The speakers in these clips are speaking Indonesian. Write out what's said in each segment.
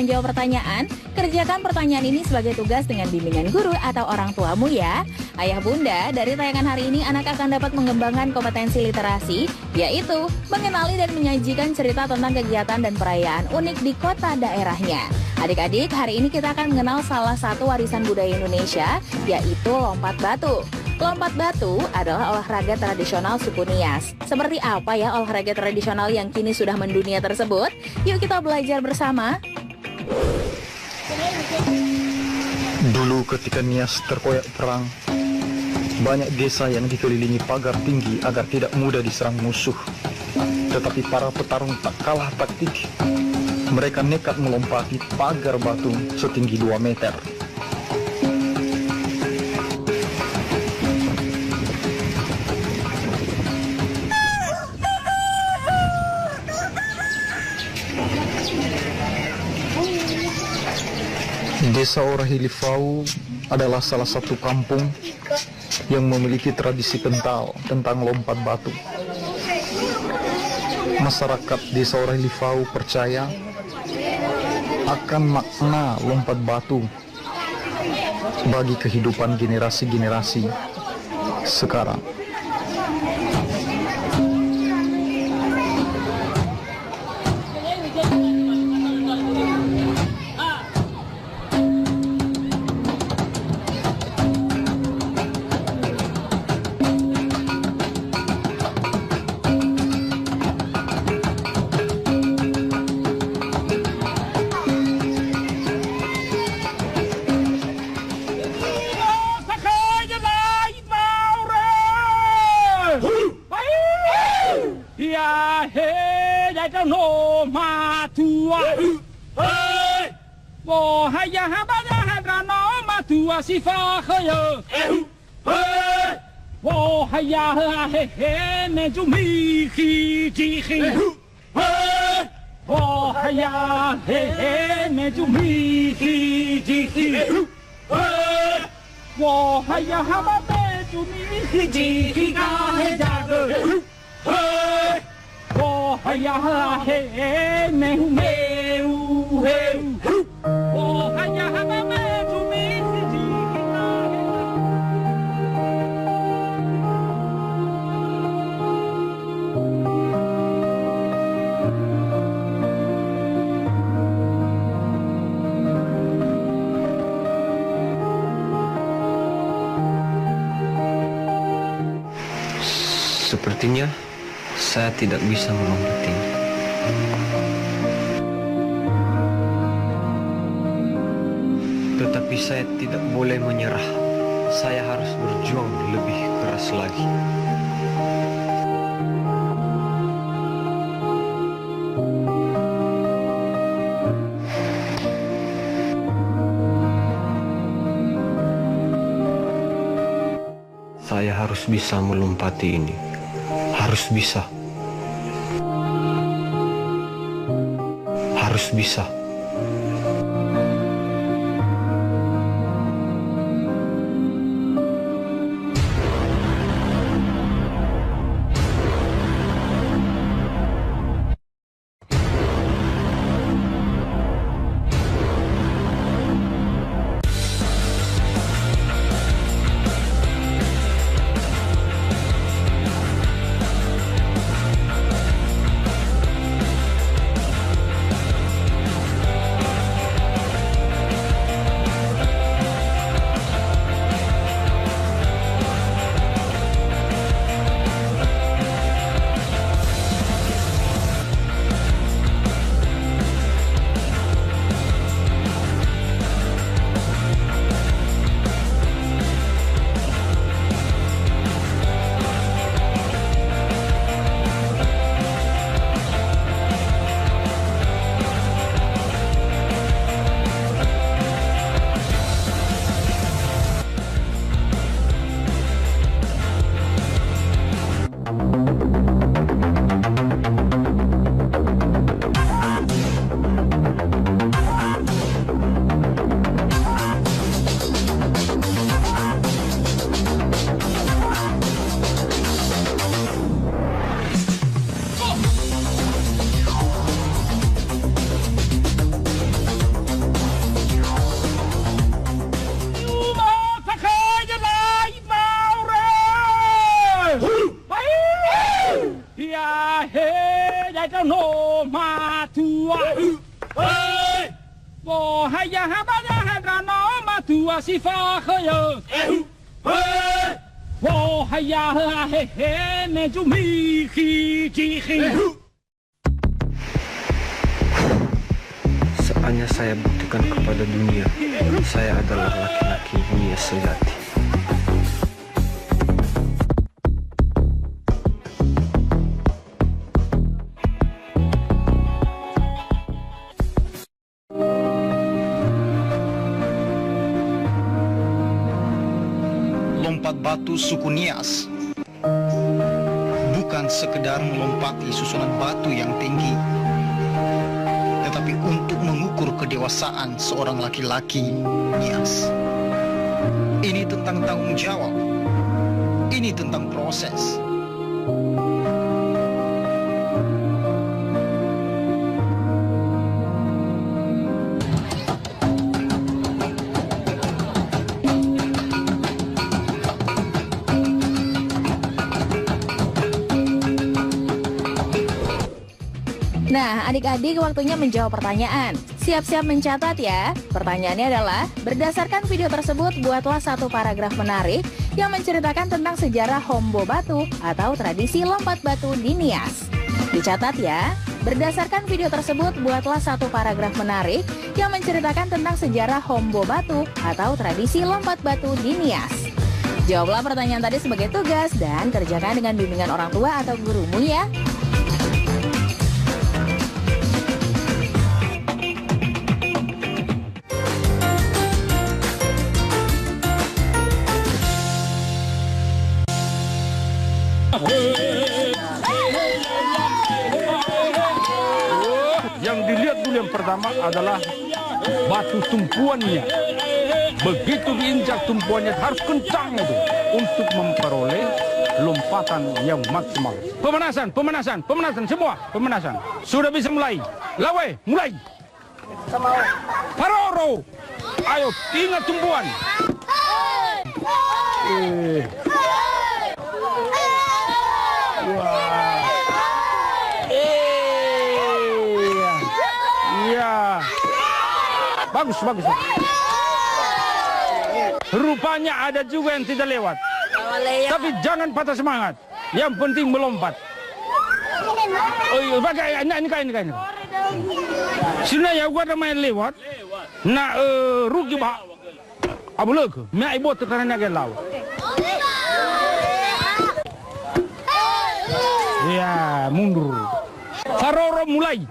menjawab pertanyaan, kerjakan pertanyaan ini sebagai tugas dengan bimbingan guru atau orang tuamu ya. Ayah bunda, dari tayangan hari ini anak akan dapat mengembangkan kompetensi literasi, yaitu mengenali dan menyajikan cerita tentang kegiatan dan perayaan unik di kota daerahnya. Adik-adik, hari ini kita akan mengenal salah satu warisan budaya Indonesia, yaitu lompat batu. Lompat batu adalah olahraga tradisional suku Nias. Seperti apa ya olahraga tradisional yang kini sudah mendunia tersebut? Yuk kita belajar bersama. Dulu ketika Nias terkoyak perang, banyak desa yang dikelilingi pagar tinggi agar tidak mudah diserang musuh. Tetapi para petarung tak kalah taktik. Mereka nekat melompati pagar batu setinggi 2 meter. Desa Orahilifau adalah salah satu kampung yang memiliki tradisi kental tentang lompat batu. Masyarakat Desa Orahilifau percaya akan makna lompat batu bagi kehidupan generasi-generasi sekarang. Sepertinya saya tidak bisa melompatinya. Tetapi saya tidak boleh menyerah. Saya harus berjuang lebih keras lagi. Saya harus bisa melompati ini. Harus bisa. Harus bisa. hayya habana hadrano matua sifakhaya. Wo hayya he he nejumi khi. Saatnya saya buktikan kepada dunia, saya adalah laki-laki Nias sejati. Lompat batu suku Nias bukan sekedar melompati susunan batu yang tinggi, tetapi untuk mengukur kedewasaan seorang laki-laki Nias. Ini tentang tanggung jawab. Ini tentang proses. Nah, adik-adik waktunya menjawab pertanyaan. Siap-siap mencatat ya. Pertanyaannya adalah, berdasarkan video tersebut, buatlah satu paragraf menarik yang menceritakan tentang sejarah Hombo Batu atau tradisi lompat batu di Nias. Dicatat ya. Berdasarkan video tersebut, buatlah satu paragraf menarik yang menceritakan tentang sejarah Hombo Batu atau tradisi lompat batu di Nias. Jawablah pertanyaan tadi sebagai tugas dan kerjakan dengan bimbingan orang tua atau gurumu ya. Yang dilihat dulu yang pertama adalah batu tumpuannya. Begitu diinjak tumpuannya harus kencang itu untuk memperoleh lompatan yang maksimal. Pemanasan semua, pemanasan. Sudah bisa mulai. Lawe, mulai. Paroro. Ayo, ingat tumpuan. Bagus. Rupanya ada juga yang tidak lewat. Tapi jangan patah semangat. Yang penting melompat. Oh, pakai ini kain. Sina ya gua ada main lewat. Na rugi bah. Abu leg, mai bot karena gelau. Ya, mundur. Faroro mulai.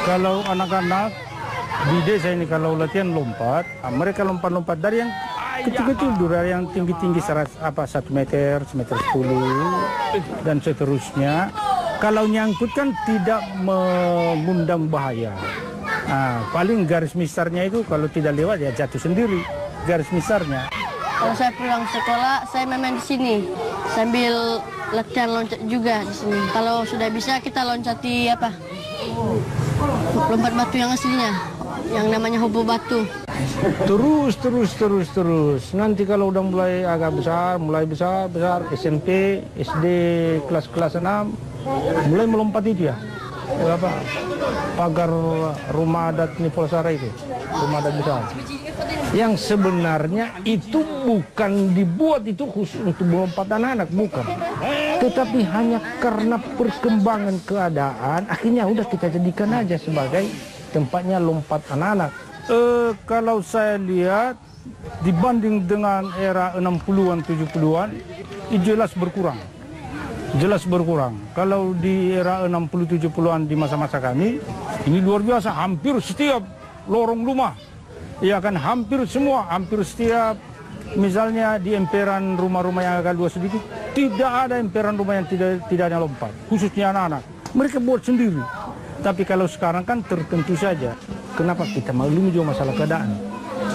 Kalau anak-anak di desa ini kalau latihan lompat, mereka lompat-lompat dari yang kecil-kecil dulu, dari yang tinggi-tinggi 1 meter, 1,10 dan seterusnya. Kalau nyangkut kan tidak mengundang bahaya. Nah, paling garis misarnya itu kalau tidak lewat ya jatuh sendiri garis misarnya. Kalau saya pulang sekolah, saya main di sini sambil latihan loncat juga di sini. Kalau sudah bisa kita loncati lompat batu yang aslinya, yang namanya Hombo Batu. Terus. Nanti kalau udah mulai agak besar, SMP, SD kelas 6, mulai melompat itu ya. Pagar rumah adat Nipolsara itu, rumah adat besar. Yang sebenarnya itu bukan dibuat itu khusus untuk melompat anak-anak, bukan. Tetapi hanya karena perkembangan keadaan, akhirnya udah kita jadikan aja sebagai tempatnya lompat anak-anak. Kalau saya lihat, dibanding dengan era 60-an, 70-an, itu jelas berkurang. Kalau di era 60-70-an di masa-masa kami, ini luar biasa, hampir setiap lorong rumah. Ya kan, hampir setiap, misalnya di emperan rumah-rumah yang agak luas sedikit, tidak ada emperan rumah yang tidak ada lompat, khususnya anak-anak. Mereka buat sendiri. Tapi kalau sekarang kan tertentu saja. Kenapa kita maklumi juga masalah keadaan?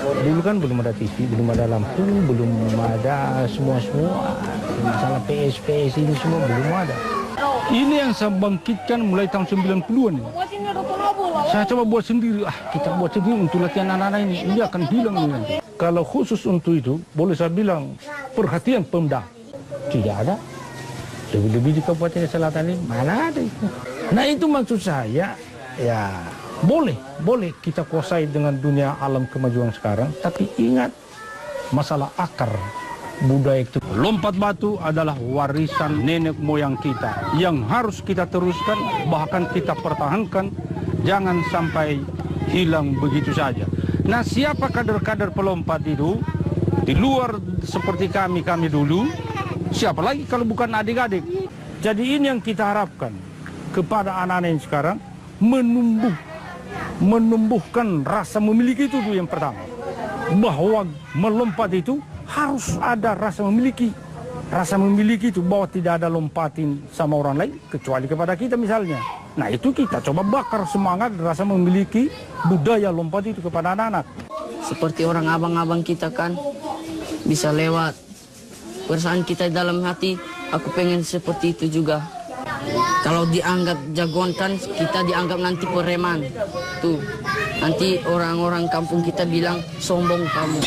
Dulu kan belum ada TV, belum ada lampu, belum ada semua. Masalah PS ini semua belum ada. Ini yang saya bangkitkan mulai tahun 90-an. Saya coba buat sendiri. Kita buat sendiri untuk latihan anak-anak ini. Ini akan hilang ini nanti. Kalau khusus untuk itu, boleh saya bilang perhatian Pemda. Tidak ada. Lebih-lebih di Kabupaten Selatan ini mana ada itu. Nah itu maksud saya, ya boleh kita kuasai dengan dunia alam kemajuan sekarang, tapi ingat masalah akar budaya itu. Lompat batu adalah warisan nenek moyang kita yang harus kita teruskan, bahkan kita pertahankan, jangan sampai hilang begitu saja. Nah, siapa kader-kader pelompat itu di luar seperti kami dulu? Siapa lagi kalau bukan adik-adik? Jadi ini yang kita harapkan kepada anak-anak yang sekarang, menumbuhkan rasa memiliki itu dulu yang pertama. Bahwa melompat itu harus ada rasa memiliki. Rasa memiliki itu bahwa tidak ada lompatin sama orang lain kecuali kepada kita misalnya. Nah itu kita coba bakar semangat rasa memiliki budaya lompat itu kepada anak-anak. Seperti orang abang-abang kita kan bisa lewat. Perasaan kita dalam hati, aku pengen seperti itu juga. Kalau dianggap jagoan kan kita dianggap nanti preman. Tuh, nanti orang-orang kampung kita bilang sombong kamu.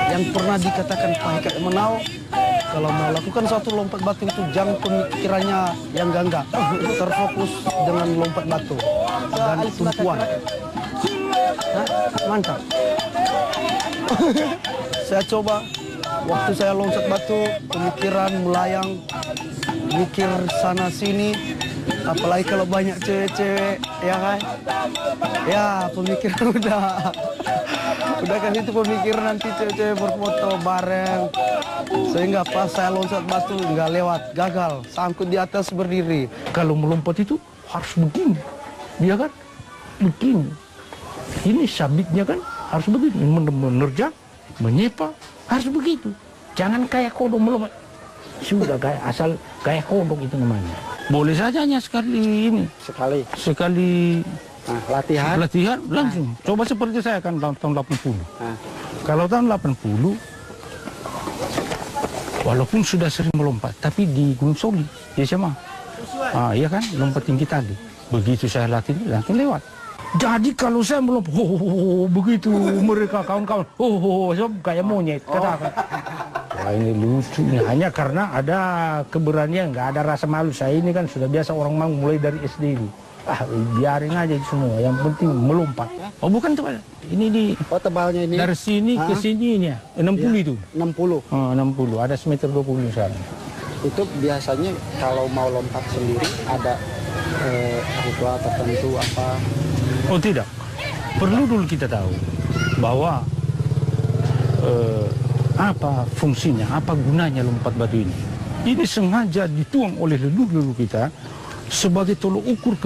Yang pernah dikatakan Pak Hika Menau, kalau mau lakukan suatu lompat batu itu jangan pemikirannya yang enggak, terfokus dengan lompat batu dan tumpuan. Nah, mantap. Saya coba, waktu saya loncat batu, pemikiran melayang, mikir sana sini, apalagi kalau banyak cewek-cewek, ya kan? Ya, pemikiran udah kan itu pemikiran nanti cewek-cewek berfoto bareng. Sehingga pas saya loncat batu nggak lewat, gagal, sangkut di atas berdiri. Kalau melompat itu harus begini, dia kan begini. Ini sabitnya kan harus begini, menerjang, menyepa, harus begitu. Jangan kayak kodok melompat. Sudah kayak asal kayak kodok itu namanya. Boleh saja hanya sekali ini. Sekali Latihan langsung. Coba seperti saya kan tahun 80. Kalau tahun 80, walaupun sudah sering melompat, tapi di Gunung Soli, di SMA. Iya kan, lompat tinggi tadi. Begitu saya latih, langsung lewat. Jadi kalau saya melompat, begitu mereka kawan-kawan, kayak monyet, katakan. Wah ini lucu nih, hanya karena ada keberanian, nggak ada rasa malu. Saya ini kan sudah biasa orang mau mulai dari SD itu. Biarin aja itu semua, yang penting melompat. Oh bukan tebal, ini di tebalnya ini dari sini ke sini ini ya, 60 itu. 60. 60, ada semeter 20 sekarang. Itu biasanya kalau mau lompat sendiri ada ritual tertentu apa? Oh tidak, perlu dulu kita tahu bahwa apa fungsinya, apa gunanya lompat batu ini. Ini sengaja dituang oleh leluhur kita sebagai tolok ukur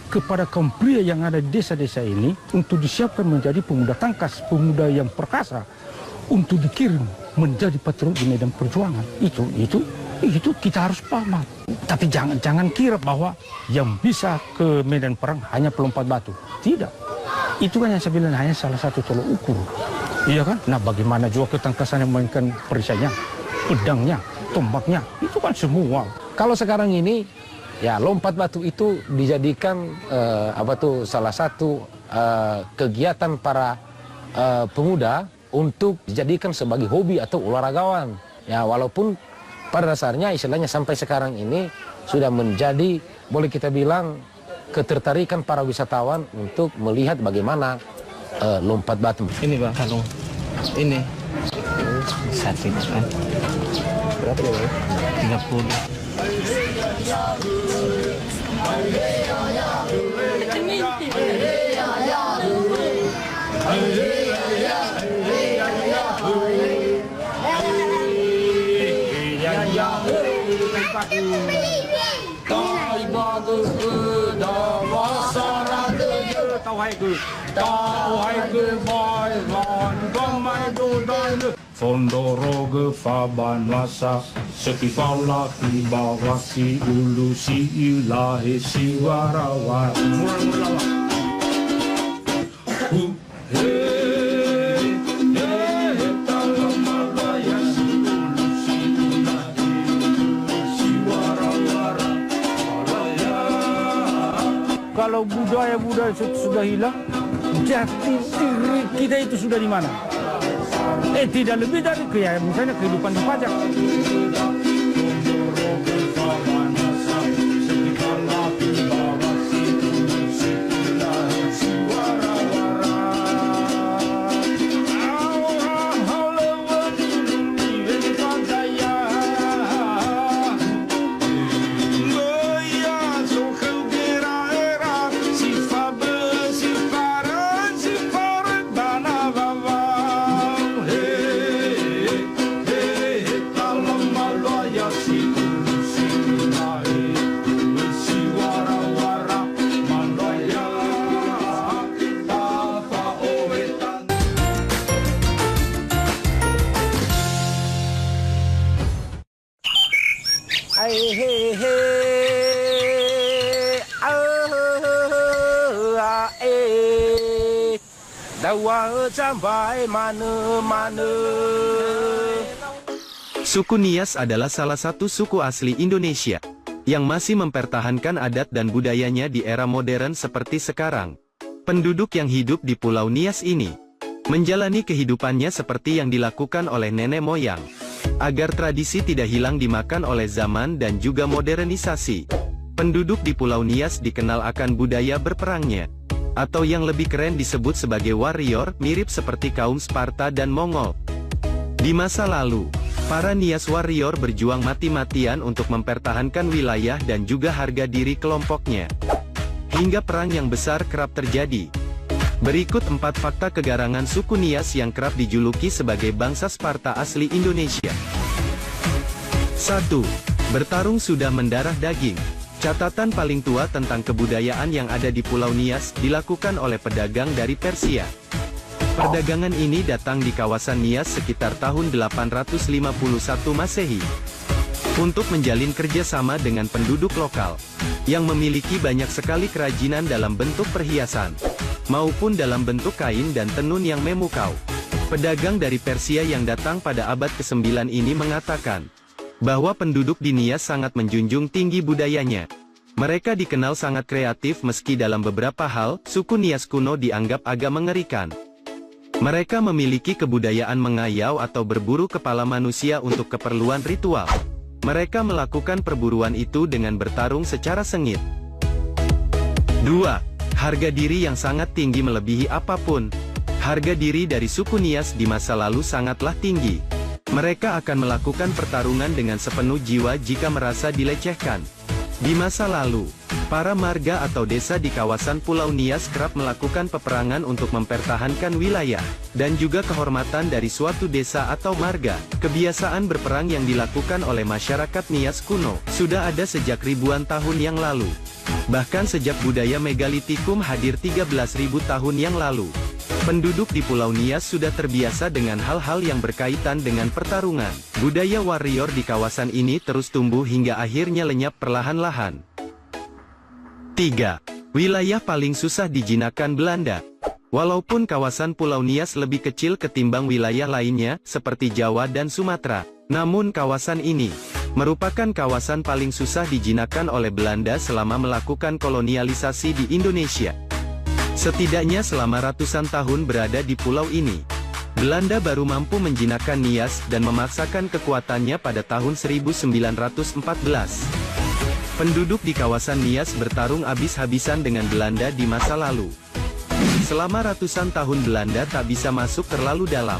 kepada kaum pria yang ada di desa-desa ini untuk disiapkan menjadi pemuda tangkas, pemuda yang perkasa untuk dikirim menjadi patriot di medan perjuangan. Itu kita harus paham. Tapi jangan kira bahwa yang bisa ke medan perang hanya pelompat batu. Tidak. Itu kan yang saya bilang hanya salah satu tolok ukur. Iya kan? Nah bagaimana juga ketangkasan yang memainkan perisainya, pedangnya, tombaknya, itu kan semua. Kalau sekarang ini ya lompat batu itu dijadikan salah satu kegiatan para pemuda untuk dijadikan sebagai hobi atau olahragawan. Ya walaupun pada dasarnya istilahnya sampai sekarang ini sudah menjadi boleh kita bilang ketertarikan para wisatawan untuk melihat bagaimana lompat batu. Ini Bang, kalau ini satu kan. Berapa ya Bang? Fondoroge faban masa sekifala tibawa si ulu si ilahi si warawat. kalau budaya-budaya sudah hilang, jati diri kita itu sudah di mana? Tidak lebih dari misalnya kehidupan di pajak. Suku Nias adalah salah satu suku asli Indonesia yang masih mempertahankan adat dan budayanya di era modern seperti sekarang. Penduduk yang hidup di Pulau Nias ini menjalani kehidupannya seperti yang dilakukan oleh nenek moyang, agar tradisi tidak hilang dimakan oleh zaman dan juga modernisasi. Penduduk di Pulau Nias dikenal akan budaya berperangnya, atau yang lebih keren disebut sebagai warrior, mirip seperti kaum Sparta dan Mongol. Di masa lalu, para Nias warrior berjuang mati-matian untuk mempertahankan wilayah dan juga harga diri kelompoknya. Hingga perang yang besar kerap terjadi. Berikut 4 fakta kegarangan suku Nias yang kerap dijuluki sebagai bangsa Sparta asli Indonesia. 1. Bertarung sudah mendarah daging. Catatan paling tua tentang kebudayaan yang ada di Pulau Nias dilakukan oleh pedagang dari Persia. Perdagangan ini datang di kawasan Nias sekitar tahun 851 Masehi. Untuk menjalin kerjasama dengan penduduk lokal, yang memiliki banyak sekali kerajinan dalam bentuk perhiasan, maupun dalam bentuk kain dan tenun yang memukau. Pedagang dari Persia yang datang pada abad ke-9 ini mengatakan, bahwa penduduk di Nias sangat menjunjung tinggi budayanya. Mereka dikenal sangat kreatif meski dalam beberapa hal, suku Nias kuno dianggap agak mengerikan. Mereka memiliki kebudayaan mengayau atau berburu kepala manusia untuk keperluan ritual. Mereka melakukan perburuan itu dengan bertarung secara sengit. 2. Harga diri yang sangat tinggi melebihi apapun. Harga diri dari suku Nias di masa lalu sangatlah tinggi. Mereka akan melakukan pertarungan dengan sepenuh jiwa jika merasa dilecehkan. Di masa lalu, para marga atau desa di kawasan Pulau Nias kerap melakukan peperangan untuk mempertahankan wilayah, dan juga kehormatan dari suatu desa atau marga. Kebiasaan berperang yang dilakukan oleh masyarakat Nias kuno, sudah ada sejak ribuan tahun yang lalu. Bahkan sejak budaya megalitikum hadir 13.000 tahun yang lalu. Penduduk di Pulau Nias sudah terbiasa dengan hal-hal yang berkaitan dengan pertarungan. Budaya warrior di kawasan ini terus tumbuh hingga akhirnya lenyap perlahan-lahan. 3. Wilayah paling susah dijinakkan Belanda. Walaupun kawasan Pulau Nias lebih kecil ketimbang wilayah lainnya, seperti Jawa dan Sumatera, namun kawasan ini merupakan kawasan paling susah dijinakkan oleh Belanda selama melakukan kolonialisasi di Indonesia. Setidaknya selama ratusan tahun berada di pulau ini, Belanda baru mampu menjinakkan Nias dan memaksakan kekuatannya pada tahun 1914. Penduduk di kawasan Nias bertarung habis-habisan dengan Belanda di masa lalu. Selama ratusan tahun Belanda tak bisa masuk terlalu dalam,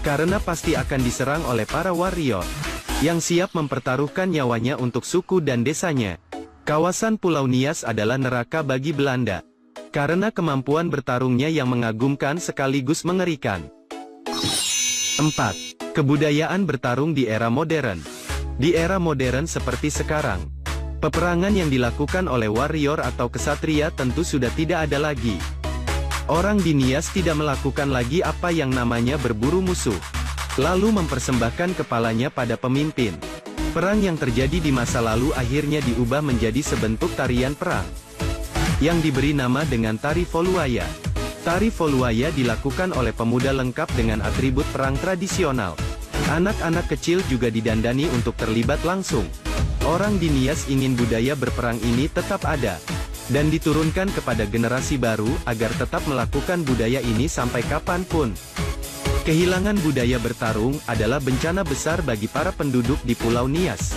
karena pasti akan diserang oleh para warrior, yang siap mempertaruhkan nyawanya untuk suku dan desanya. Kawasan Pulau Nias adalah neraka bagi Belanda, karena kemampuan bertarungnya yang mengagumkan sekaligus mengerikan. 4. Kebudayaan bertarung di era modern. Di era modern seperti sekarang, peperangan yang dilakukan oleh warrior atau kesatria tentu sudah tidak ada lagi. Orang di Nias tidak melakukan lagi apa yang namanya berburu musuh, lalu mempersembahkan kepalanya pada pemimpin. Perang yang terjadi di masa lalu akhirnya diubah menjadi sebentuk tarian perang, yang diberi nama dengan Tari Voluaya. Tari Voluaya dilakukan oleh pemuda lengkap dengan atribut perang tradisional. Anak-anak kecil juga didandani untuk terlibat langsung. Orang di Nias ingin budaya berperang ini tetap ada, dan diturunkan kepada generasi baru agar tetap melakukan budaya ini sampai kapanpun. Kehilangan budaya bertarung adalah bencana besar bagi para penduduk di Pulau Nias.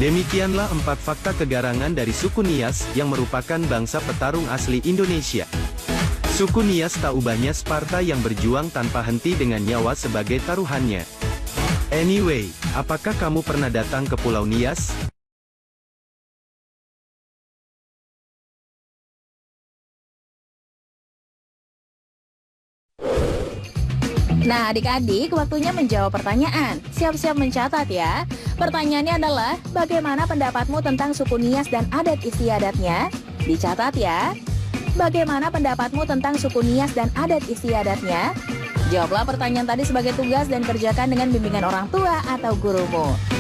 Demikianlah 4 fakta kegarangan dari suku Nias yang merupakan bangsa petarung asli Indonesia. Suku Nias tak ubahnya Sparta yang berjuang tanpa henti dengan nyawa sebagai taruhannya. Anyway, apakah kamu pernah datang ke Pulau Nias? Nah adik-adik, waktunya menjawab pertanyaan. Siap-siap mencatat ya. Pertanyaannya adalah, bagaimana pendapatmu tentang suku Nias dan adat istiadatnya? Dicatat ya. Bagaimana pendapatmu tentang suku Nias dan adat istiadatnya? Jawablah pertanyaan tadi sebagai tugas dan kerjakan dengan bimbingan orang tua atau gurumu.